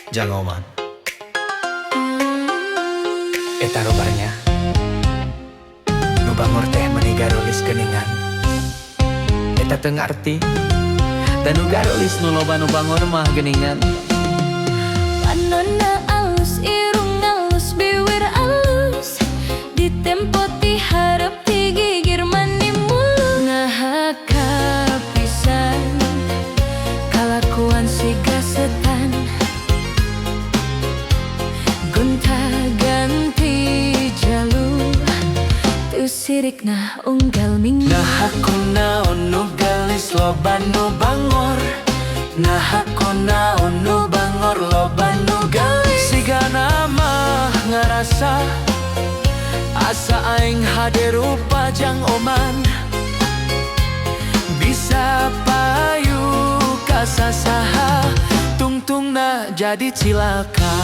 Jangoman eta robarnya nu bangor teh meuni garolis geuningan eta teu ngarti dan nu garolis nu loba nu bangor mah geuningan. Panonna alus irung alus bibir alus ditempo ti hareup ti gigir mani mulus ngahaka pisan kalakuan siga setan gonta-ganti jalur tu sirikna unggal minggu Nah aku naon nu gelis loba nu bangor, nah aku naon nu bangor loba nu gelis. Siga nama ngarasa asa aing hade rupa jang oman bisa payu kasasaha tungtungna jadi cilaka.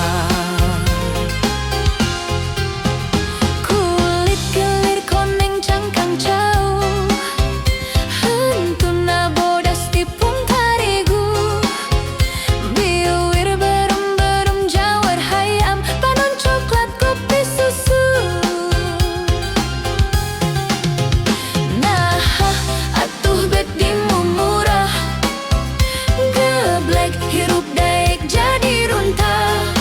kulit gelir koneng cangkang jauh hentuna bodas tipung tarigu biwir berem-berem jawar hayam panon coklat kopi susu nah atuh bet dimumurah geblek hirup daek jadi runtah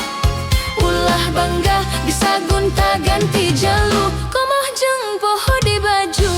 ulah bangga bisa gonta ganti jalur komoh jeung poho di baju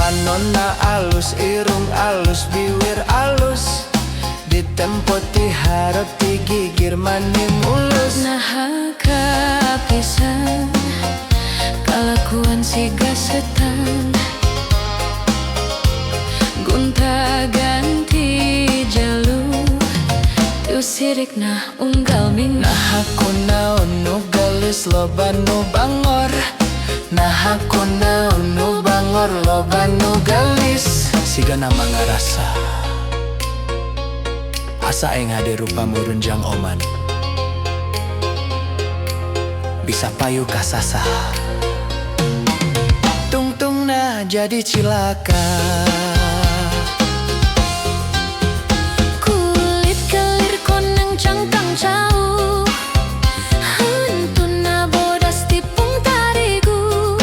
Panonna alus irung alus bibir alus ditempo ti hareup ti gigir mani mulus. nah kapisan kalakuan siga setan gonta ganti jalur tu sirikna unggal minggu Nah aku naon nu gelis loba nu bangor, nah aku naon nu bangor loba nu gelis. Siga nama ngarasa asa aing hade rupa murun jang oman bisa payu kasasa tungtungna jadi cilaka. kulit kelir koneng cangkang jauh hentuna bodas tipung tarigu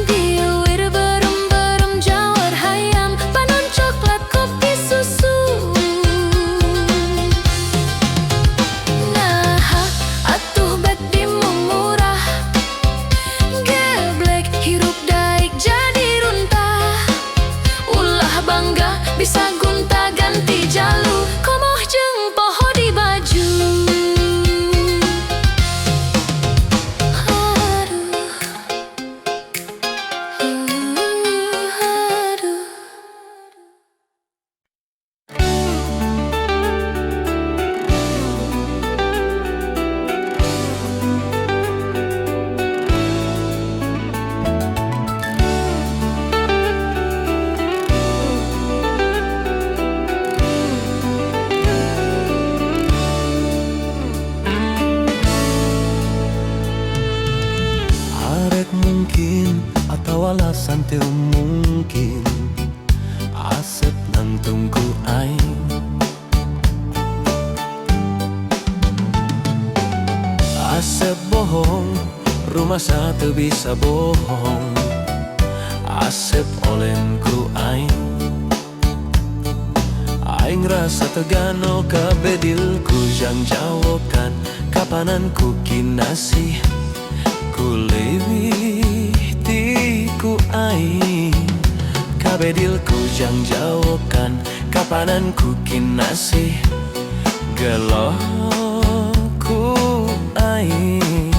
biwir berem-berem jawar hayam panon coklat kopi susu nah atuh bet dimumurah geblek hirup daik jadi runtah ulah bangga bisa gonta ganti jalur komoh jeung poho di baju aduh. Arek mungkin atau alasan teu mungkin asep nang tunggu aing asep bohong rumah satu bisa bohong asep olenku aing aing rasa tegano kabedilku jang jawokan kapanan ku kinasih kulewih tiku aing kabedilku jang jawokan kapanan ku kinasih gelohku aing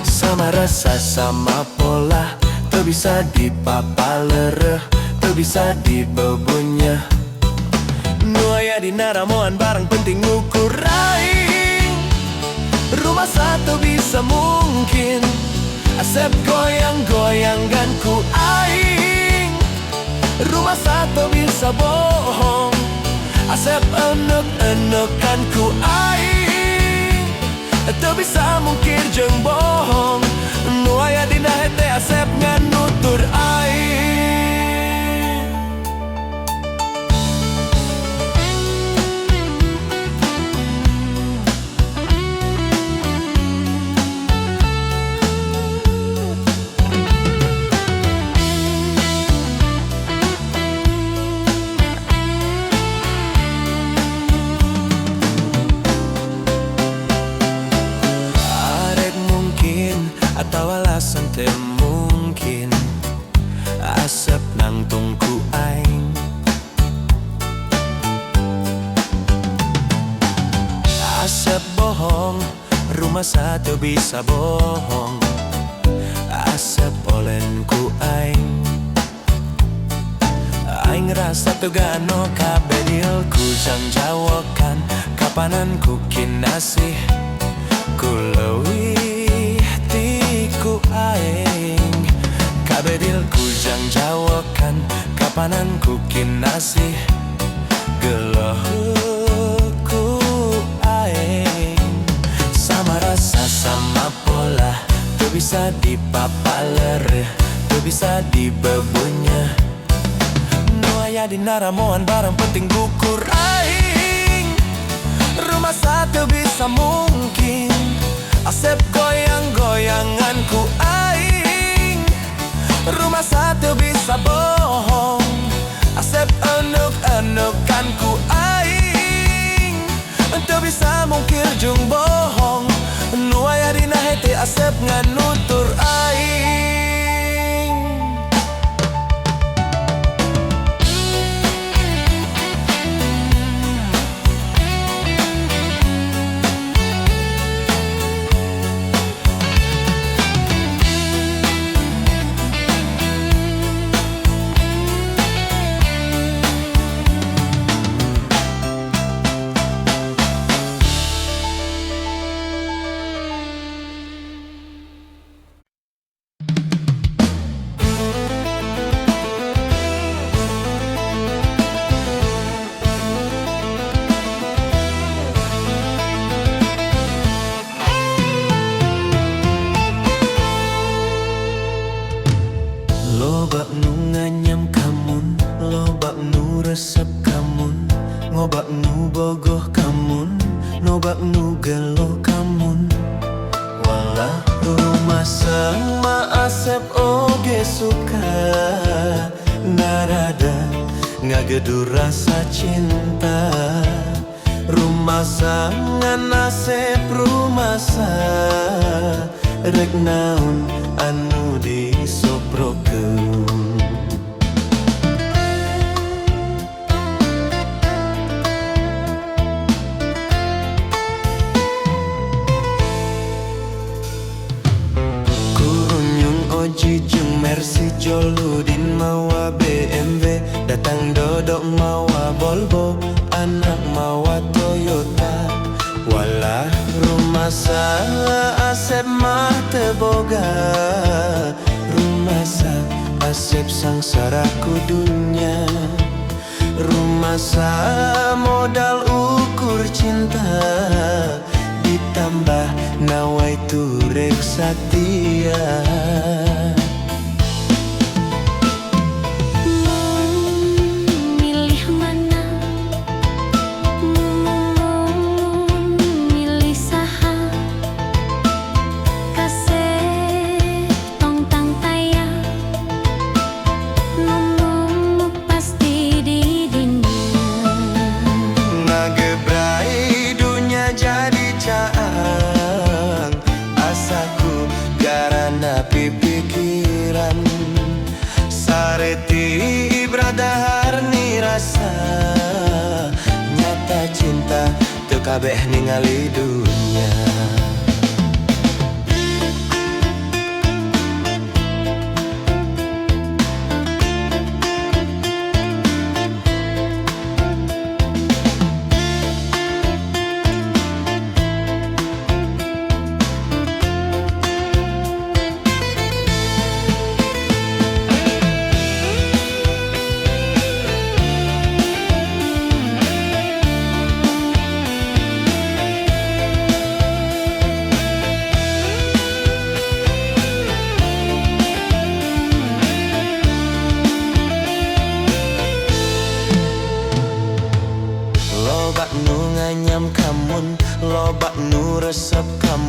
sama rasa sama pola teu bisa dipapalereh, teu bisa dibebunya. Nu aya dina ramoan barang penting ngukur aing. Rumah satu bisa mungkin asep goyang-goyangan ku aing. Rumah satu bisa bohong asep enek-enekan ku aing. Teu bisa mungkir jeung bohong. Nu aya dina hete asep nganutur aing. Atau alasan teu mungkin asep nang tungku aing. Asep bohong, rumah satu bisa bohong. Asep olen ku aing. Aing rasa teu gano kabeh dilku jang jawokan. Kapanan ku kinasih ku leuwih ku aing. Kabeh dilku jang jawokan. Kapanan ku kinasih geloh ku aing. Sama rasa sama pola, teu bisa dipapalereh, teu bisa dibebunya. Nu aya dina ramoan barang penting gukur aing. Rumah satu bisa mungkin asep goyang-goyangan ku aing. Rumah satu bisa bohong asep enek-enekan ku aing. Teu bisa mungkir jeung bohong. Nu aya dina hete asep nganutur aing. Lobak nu nganyam kamun, lobak nu resep kamun, ngobak nu bogoh kamun, nobak nu gelo kamun. Walah rumah sama asep oge suka narada ngagedu rasa cinta. Rumah sangan asep rumah sa rek naon anu disoprokeun. Kurunyung Oji jeung Mercy Joludin mawa BMW, datang Dodok mawa Volvo, anak mawa Toyota. Walah rumah sa asep mah teu boga. Rumah sa asep sangsara ku dunya. Rumah sa modal ukur cinta, ditambah nawaitu rek satia. Pikiran sareti bradahar ni rasa nyata cinta teu kabeh ningali dunya.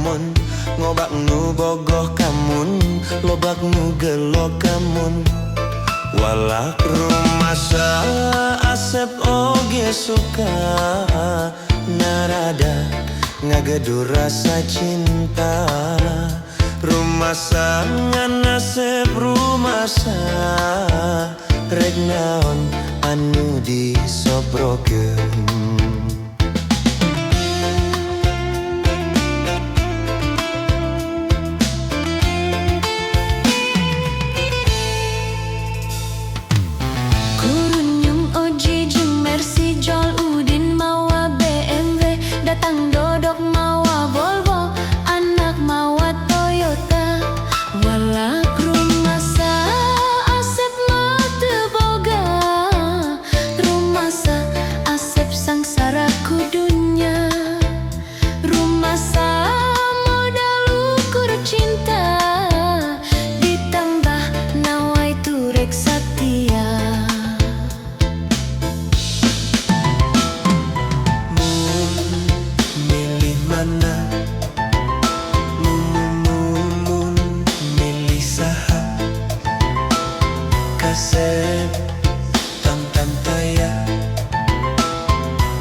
kamun, ngobak nu bogoh kamun, lobak nu gelo kamun. Walak rumasa asep oge suka, narada ngagedu rasa cinta. Rumasa ngan asep rumasa, rek naon anu disobrokeun. Kurunyung Oji jeung Mercy Jol Udin mawa BMW, datang Dodok mawa Volvo, anak mawa Toyota. Walak rumasa asep mah teu boga, rumasa asep sangsara ku dunya. Rumasa modal ukur cinta, ditambah nawai turek satia. Milih mana? Mun milih saha? Kasep tam taya,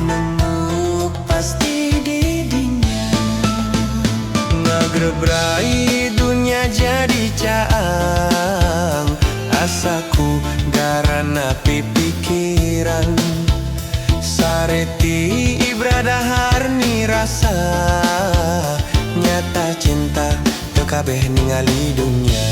nemu pasti di dinya. Ngagrebrai dunia jadi caang, asaku garana pipikiran. Sareti ibradahar ni rasa, nyata cinta teu kabeh ningali dunia.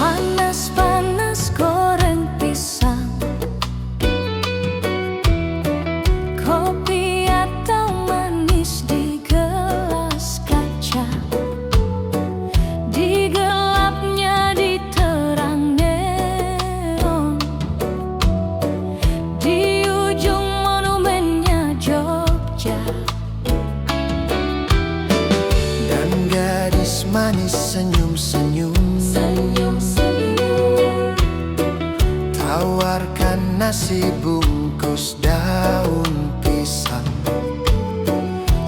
Panas-panas goreng pisang, kopi atau manis di gelas kaca. Di gelapnya diterang neon, di ujung monumennya Jogja. Dan gadis manis senyum-senyum, tawarkan nasi bungkus daun pisang,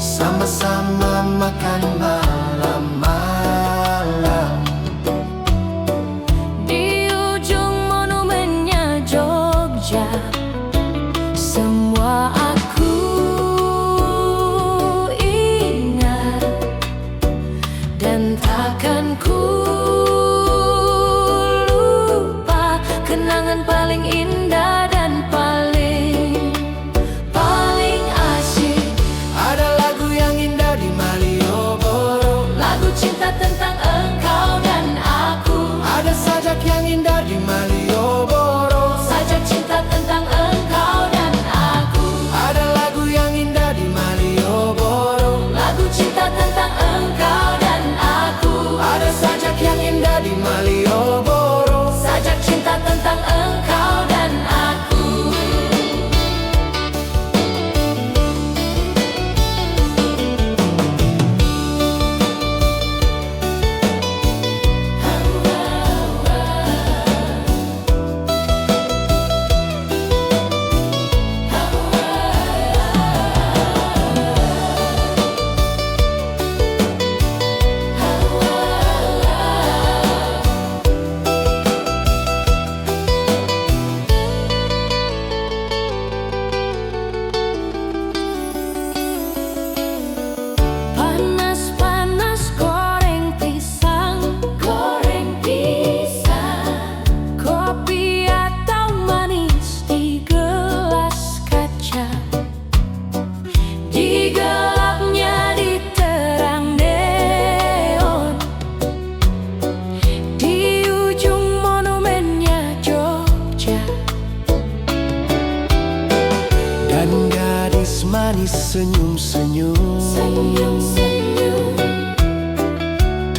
sama-sama makan malam-malam. Di ujung monumennya Jogja, semua aku ingat dan takkan ku lupa. Kenangan paling indah dan paling asyik. Ada lagu yang indah di Malioboro, Lagu cinta tentang engkau dan aku. ada sajak yang indah di Malioboro, Sajak cinta tentang engkau dan aku. ada lagu yang indah di Malioboro, Lagu cinta tentang engkau dan aku. ada sajak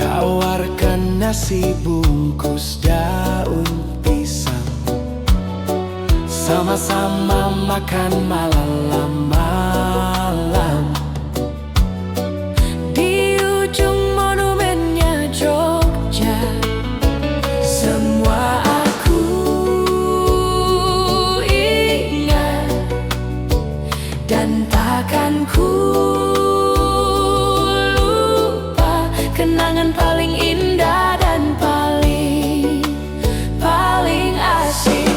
tawarkan nasi bungkus daun pisang, sama-sama makan malam-malam. Di ujung monumennya Jogja, semua aku ingat, dan takkan ku lupa kenangan paling indah dan paling asik.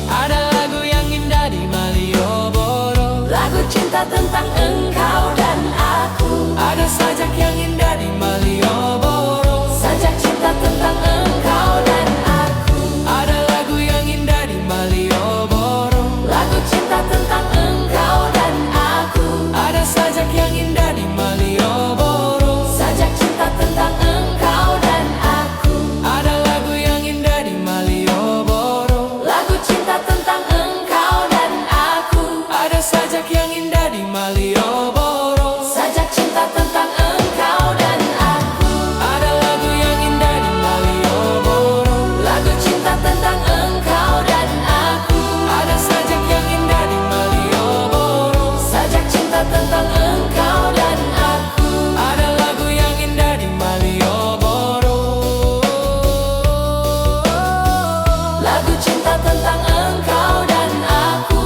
Ada lagu yang indah di Malioboro, Lagu cinta tentang engkau dan aku. ada sajak yang indah di Malioboro, Sajak cinta tentang engkau dan aku. ada lagu yang indah di Malioboro, Lagu cinta tentang engkau dan aku. ada sajak yang indah di Malioboro, Sajak cinta tentang engkau dan aku. ada lagu yang indah di Malioboro, Lagu cinta tentang engkau dan aku. ada sajak yang indah di Malioboro, Sajak cinta tentang engkau dan aku. ada lagu yang indah di Malioboro, Lagu cinta tentang engkau dan aku. ada sajak yang indah di Malioboro, Sajak cinta tentang engkau dan aku. ada lagu yang indah di Malioboro. Lagu cinta tentang engkau dan aku.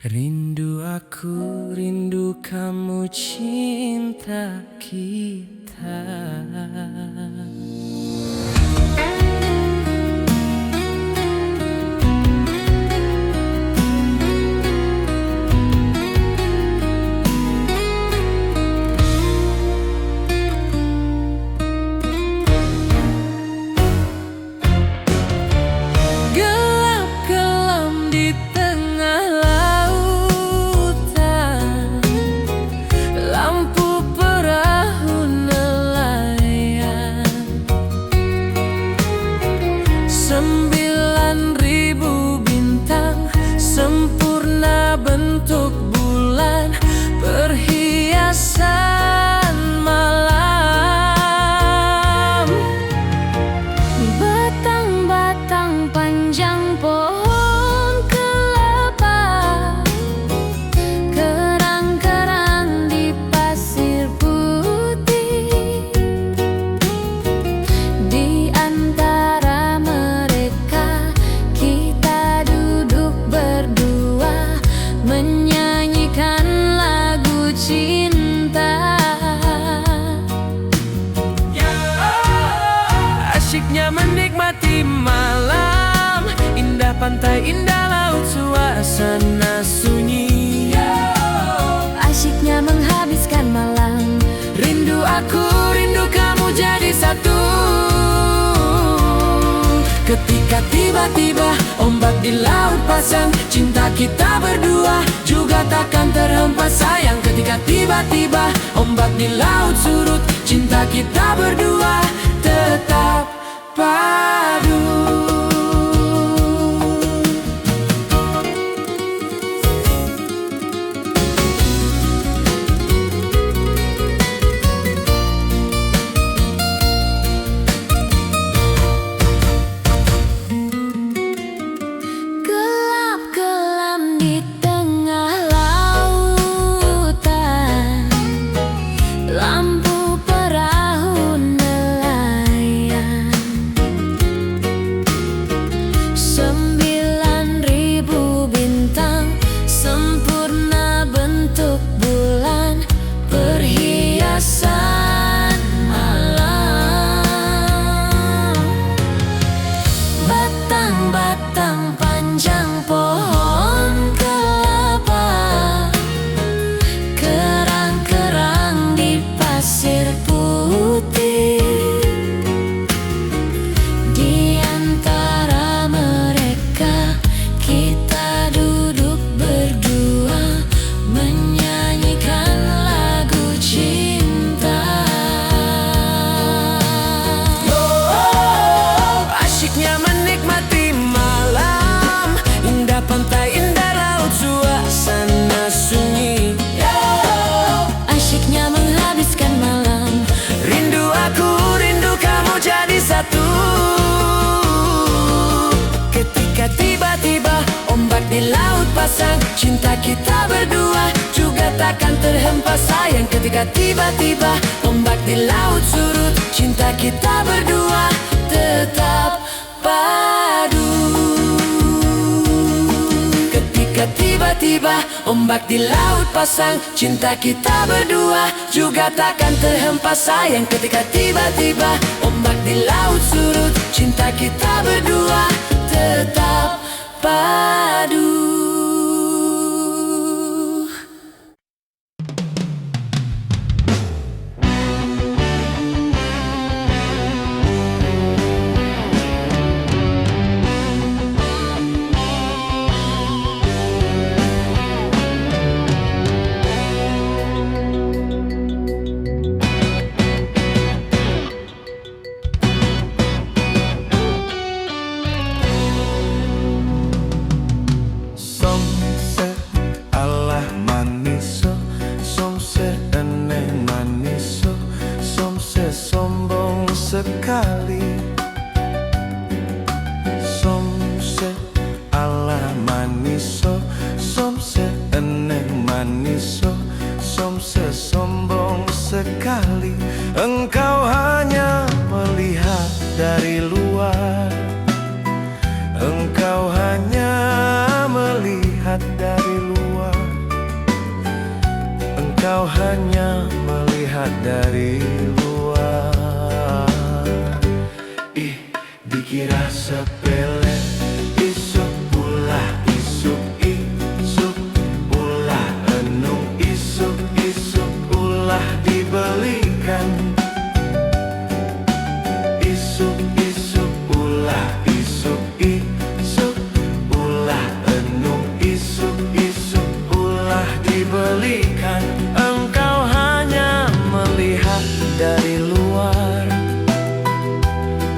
Rindu aku, rindu kamu, cinta kita. Gelap kelam di tengah lautan, lampu perahu nelayan, 9.000 bintang sempurna bentuk bulan, perhiasan malam. Batang-batang panjang pohon kelapa, kerang-kerang di pasir putih. Di antara mereka kita duduk berdua, menyanyikan lagu cinta. Asyiknya menikmati malam, indah pantai, indah laut, suasana sunyi. Asyiknya menghabiskan malam, Rindu aku, rindu kamu jadi satu. Ketika tiba-tiba ombak di laut pasang, cinta kita berdua juga takkan terhempas sayang. Ketika tiba-tiba ombak di laut surut, cinta kita berdua tetap padu. gelap kelam di tengah lautan, lampu perahu nelayan, 9.000 bintang sempurna bentuk bulan, perhiasan malam. Batang-batang panjang pohon kelapa, cinta kita berdua juga takkan terhempas sayang. Ketika tiba-tiba ombak di laut surut, cinta kita berdua tetap padu. Ketika tiba-tiba ombak di laut pasang, cinta kita berdua juga takkan terhempas sayang. Ketika tiba-tiba ombak di laut surut, cinta kita berdua tetap padu. Sekali som se ala maniso, som se eneng maniso, som se sombong sekali. Engkau hanya melihat dari luar, engkau hanya melihat dari luar, engkau hanya melihat dari luar. Dikira sepele, isuk ulah isuk, isuk ulah enung, isuk isuk ulah dibelikan. Isuk isuk ulah isuk, isuk ulah enung, isuk isuk ulah dibelikan. Engkau hanya melihat dari luar,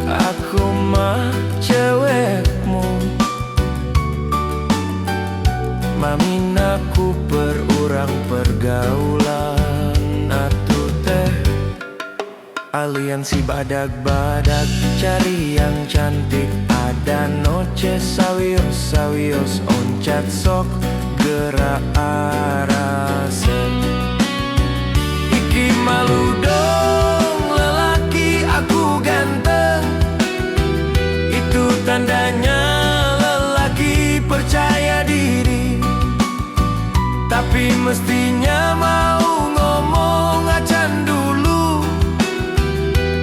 aku mah cewekmu. Maminaku berurang pergaulan atuh teh. Aliansi badag-badag cari yang cantik, ada noce sawios-sawios oncat sok gerak arase. Iki malu dong lelaki aku ganteng, itu tandanya lelaki percaya diri. Tapi mestinya mau ngomong acan dulu,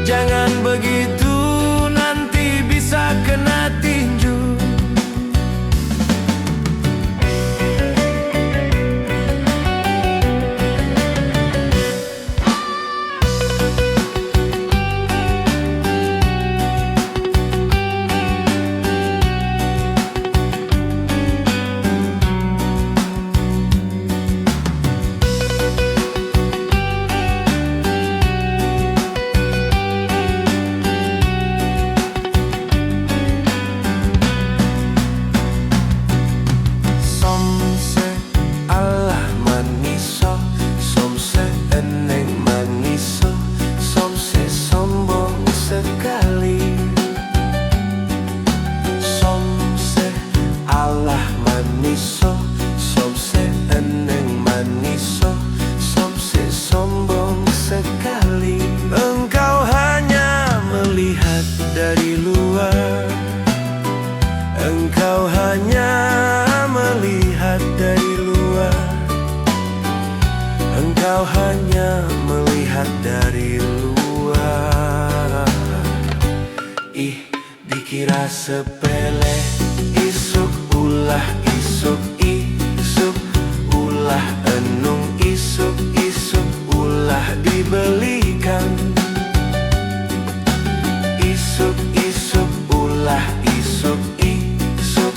jangan begitu nanti bisa kena tinju. Dari luar, engkau hanya melihat dari luar, engkau hanya melihat dari luar. Dikira sepele, isuk ulah isuk, isuk ulah enung, isuk isuk ulah dibelikan. Isuk isuk ulah isuk, isuk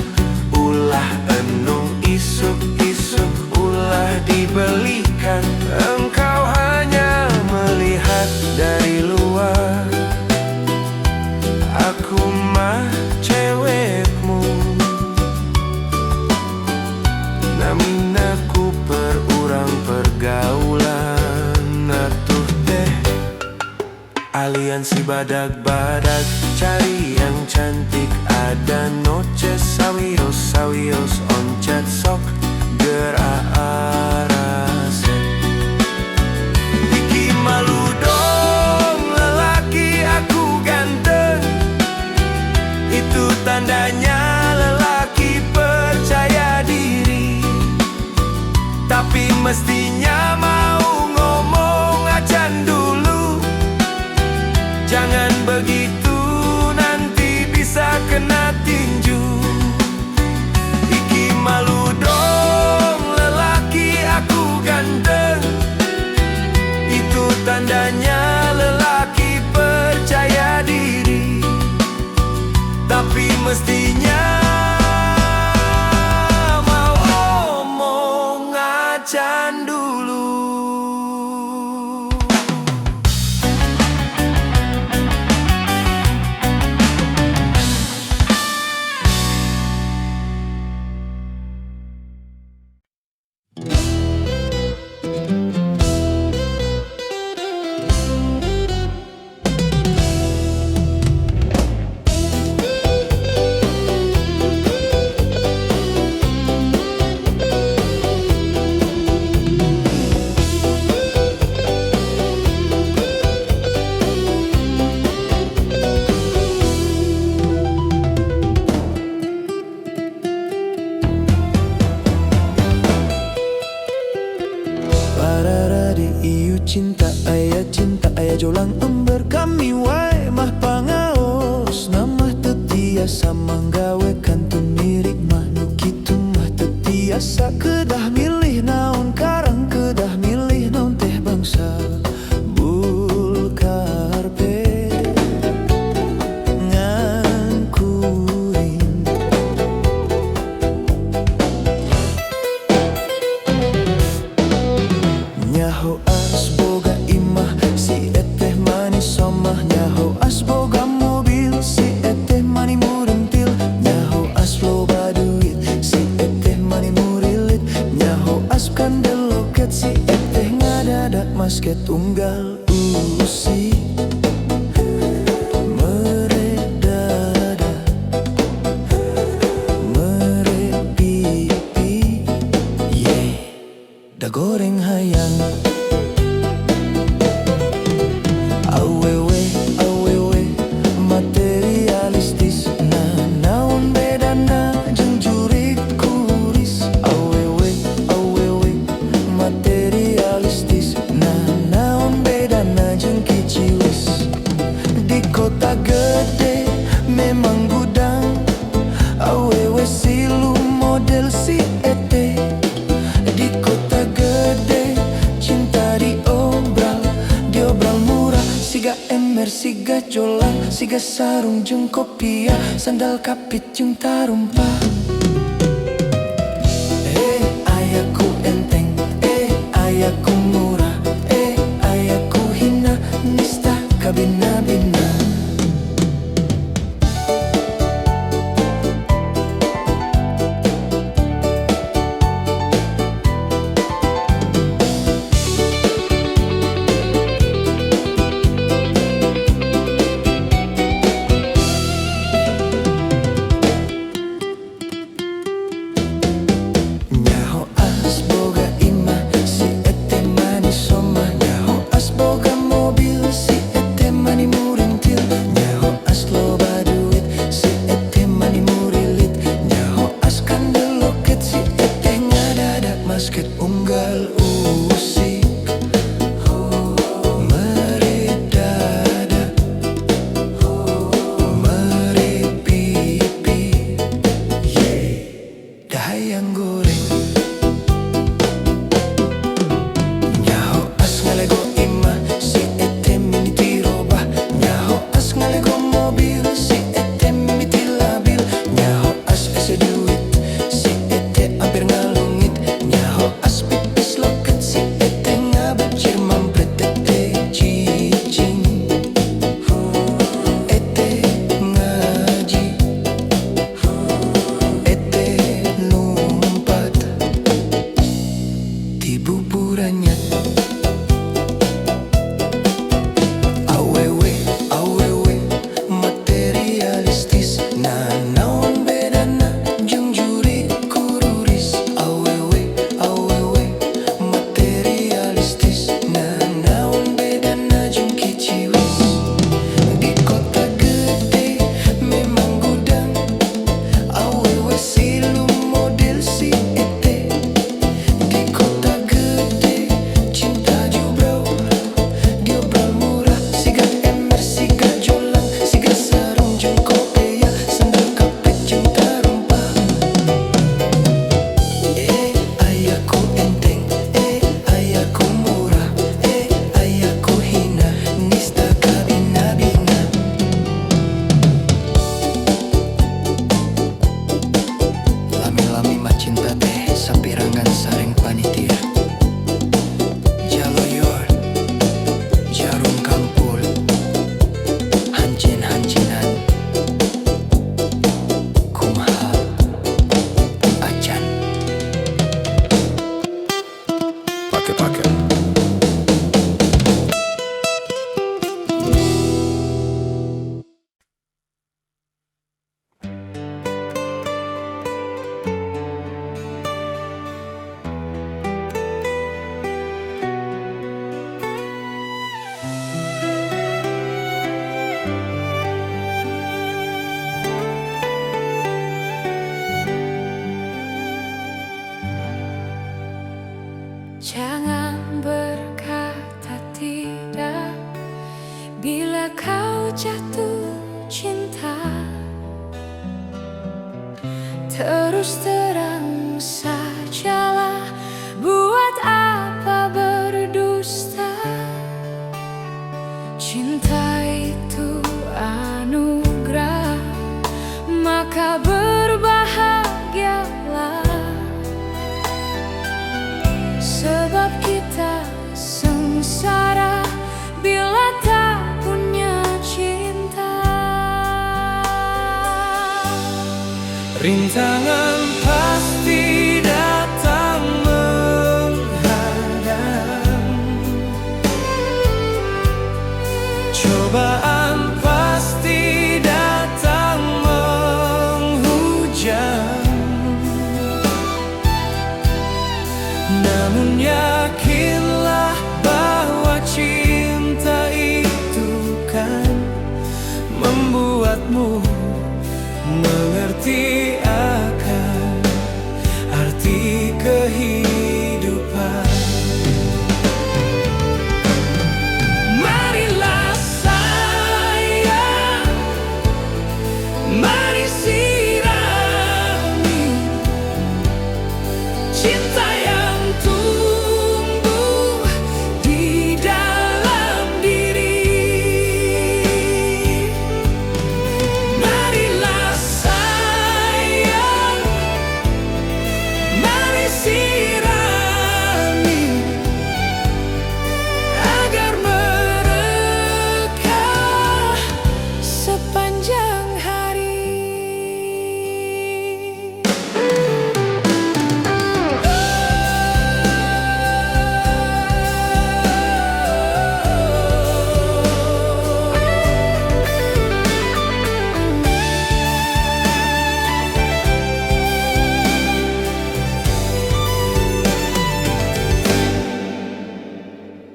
ulah enung, isuk isuk ulah dibelikan. Engkau hanya melihat dari luar, aku mah cewekmu. Namun aku perurang pergaulan atuh teh. Aliansi badag-badag cari yang cantik, ada noce sawios-sawios oncat sok cinta ayah jolang ember kami wae mah pangaos namah teu tiasa manggawe kantun mirip mah nu kitu mah teu tiasa kedah milih naon karang kedah milih naon teh bangsa bulkarpe ngangkuring nyaho asboga imah si eteh manis somah nyaho asboga mobil si eteh mani murintil nyaho asloba duit si eteh mani murilit nyaho askan deloket si eteh ngadadak masket unggal usi meredada merepipi yeah da goreng hayang awewe awewe materialistis nah naon bedana jeung jurig kuris awewe awewe materialistis nah naon bedana jeung kiciwis di kota gede memang gudang awewe silu model si ete di kota gede cinta diobral murah siga ember siga jolang siga sarung jeung kopiah sandal kapit jeung tarumpah ayaku enteng ayaku murah ayaku hina nista kabina-bina nyaho asboga imah si eteh manis somah nyaho asboga mobil si eteh mani murintil nyaho asloba duit si eteh mani murilit nyaho askan deloket si eteh ngadadak masket unggal usik meredada merepipi yeah dahayang goreng nyaho as ngalego imah si eteh mimiti robah nyaho as ngalego mobil si eteh mimiti labil nyaho as ese duit si eteh hampir ngalungit nyaho as pipis loket si eteh ngabecir mampret eteh cicing eteh ngaji eteh numpat di buburannya awewe awewe materialistis nah naon bedana jeung juri kururis awewe awewe materialistis nah naon bedana jeung kiciwis di kota gede memang gudang awewe silu model si eteh di kota gede cinta diobral murah siga ember siga jolang siga sarung jeung kopiah sandal kapit jeung tarumpah ayaku enteng ayaku murah ayaku hina nista kabina-bina lami-lami mah cinta teh sapirangan sareng panitia jaloyor jarum kampul hancin-hancinan kumaha acan pake-pake Jangan berkata jatuh cinta. Terus terang sajalah, buat apa berdusta. Cinta itu anugerah, maka berbahagialah. Sebab kita sengsara bila tak punya cinta. Rintangan pasti datang menghadang, cobaan pasti datang menghujam. Namun yakinlah bahwa cinta itu kan membuatmu mengerti akan arti kehidupan. Marilah sayang, mari sirami cinta yang tumbuh di dalam diri. Marilah sayang, mari sirami agar merekah Sepanjang hari.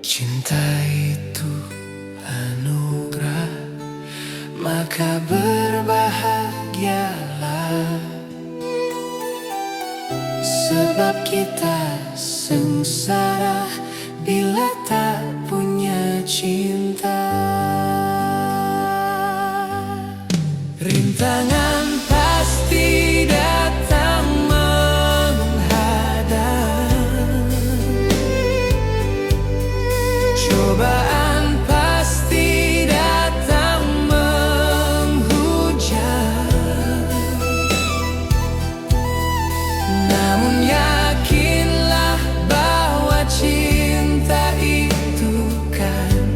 Cinta itu anugerah, maka berbahagialah. Sebab kita sengsara bila tak punya cinta. Rintangan pasti datang menghadang, cobaan pasti datang menghujam. Namun yakinlah bahwa cinta itu kan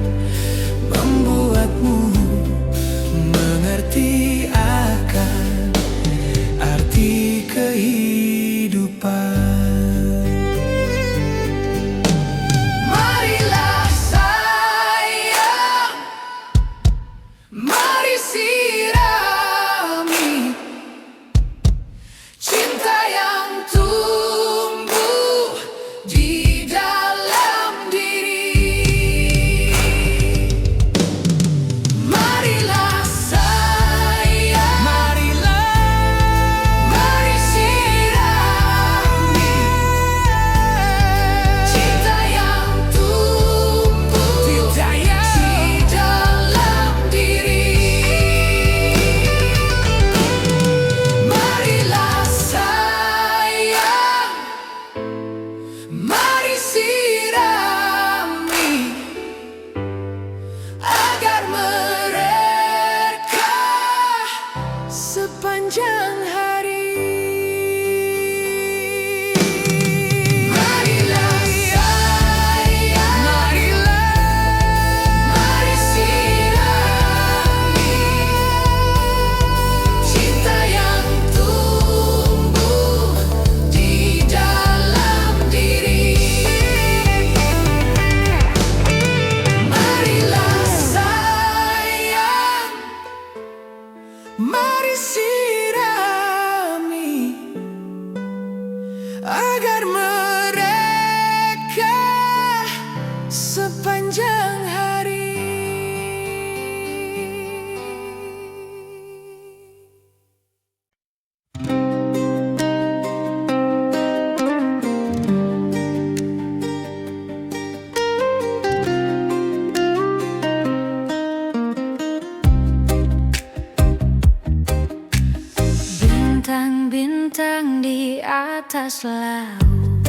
atas laut.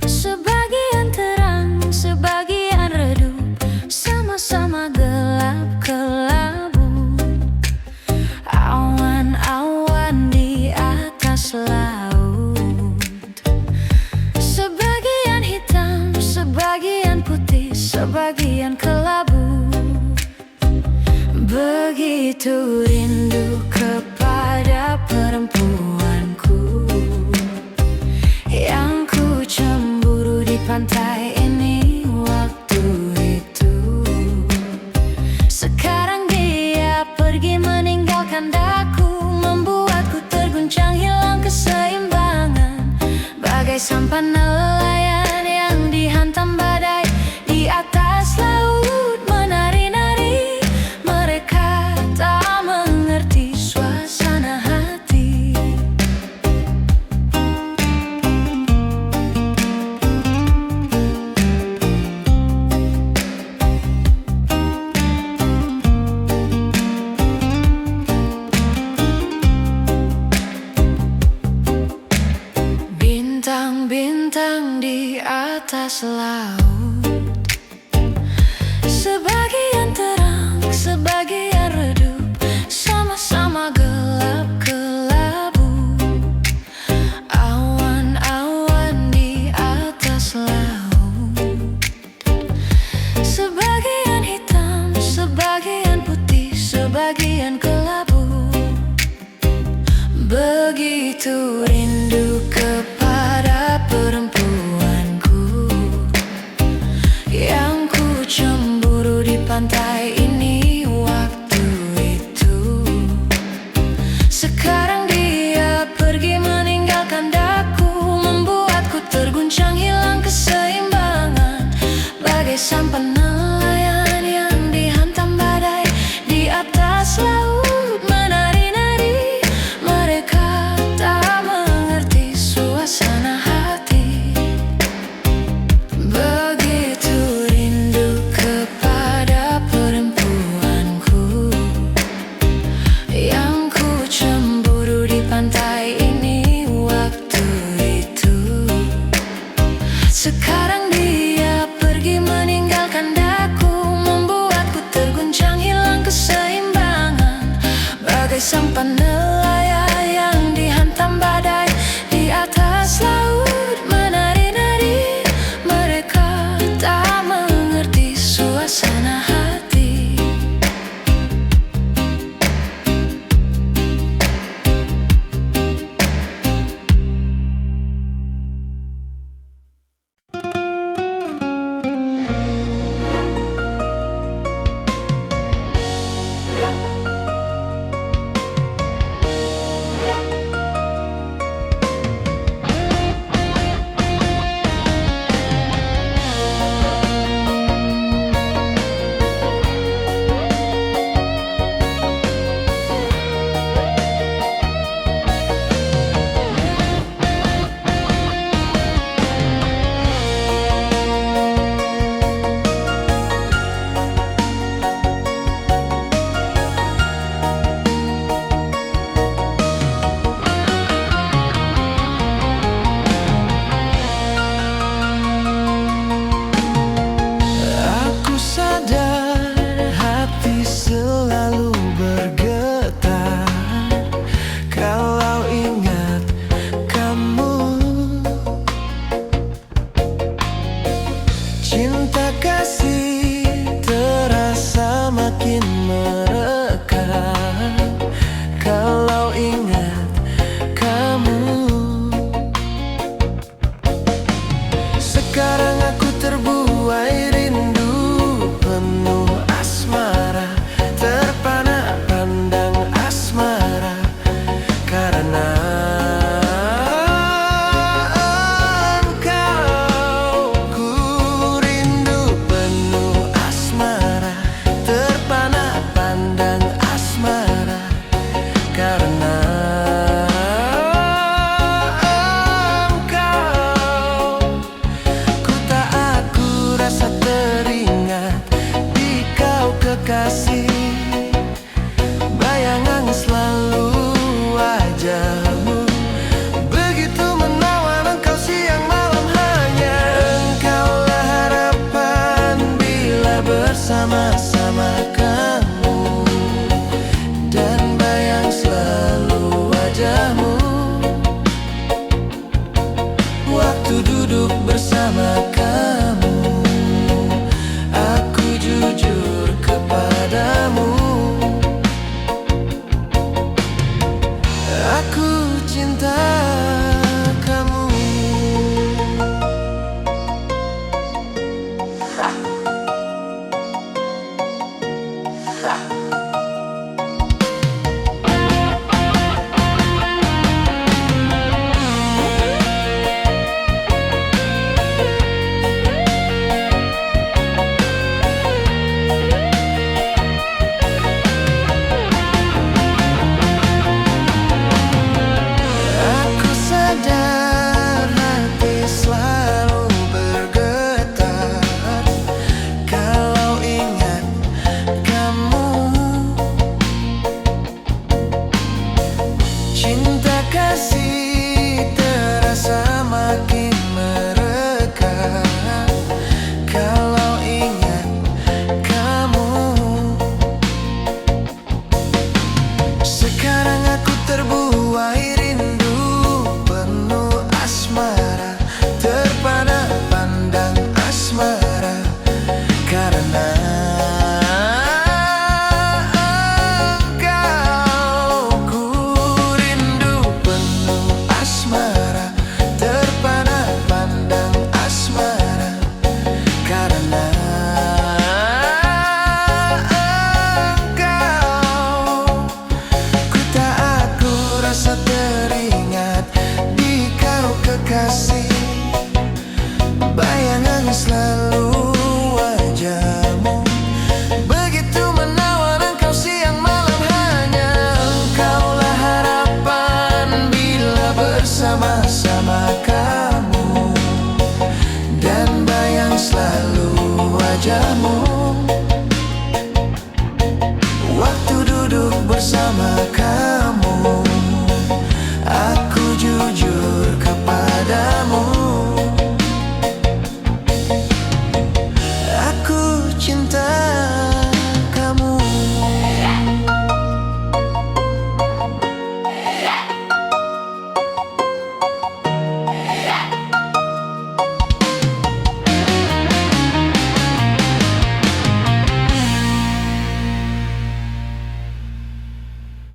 Sebagian terang, sebagian redup, sama-sama gelap kelabu. Awan-awan di atas laut. Sebagian hitam, sebagian putih, sebagian kelabu. Begitu rindu kepada perempuanku, yang ku cemburu di pantai ini waktu itu. Sekarang dia pergi meninggalkan daku, membuatku terguncang hilang keseimbangan. Bagai sampan nelayan yang dihantam badai di atas laut menari-nari. Mereka tak mengerti suasana hati. Bintang-bintang di atas laut. Sebagian terang, sebagian redup, sama-sama gelap kelabu. Awan-awan di atas laut. Sebagian hitam, sebagian putih, sebagian kelabu. Begitu rindu kepada perempuanku, yang ku cemburu di pantai ini waktu itu. Sekarang dia pergi meninggalkan daku, membuatku terguncang hilang keseimbangan. Bagai sampan nelayan yang dihantam badai di atas laut menari-nari. Mereka tak mengerti suasana hati. Begitu rindu kepada perempuanku, yang ku cemburu di pantai ini waktu itu. Sekarang dia pergi meninggalkan daku, membuatku terguncang hilang keseimbangan. Bagai sampan nelayan yang dihantam badai di atas laut menari-nari. Mereka tak mengerti suasana hati. bersama-sama kamu, dan bayang selalu wajahmu waktu duduk bersama kamu. Aku jujur kepadamu, aku cinta kamu. Aku sadar hati selalu bergetar kalau ingat kamu. Cinta kasih terasa makin mereka kalau ingat kamu. Sekarang aku terbuai rindu penuh asmara, terpana pandang asmara, karena engkau. Ku rindu penuh asmara, terpana pandang asmara, karena engkau. Ku tak aku rasa teringat di kau kekasih, bayangan selalu